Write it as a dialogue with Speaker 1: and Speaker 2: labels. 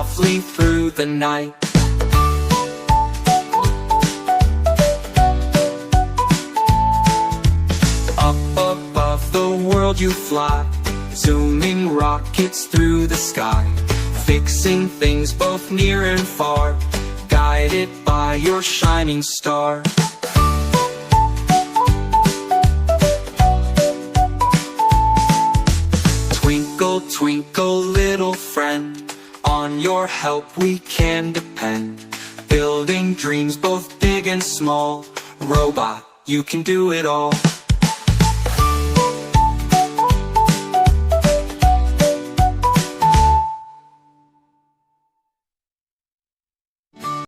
Speaker 1: softly through the night. Up above the world you fly, zooming rockets through the sky, fixing things both near and far, guided by your shining star. Twinkle, twinkle, little friend, on your help we can depend. Building dreams both big and small, robot, you can do it all.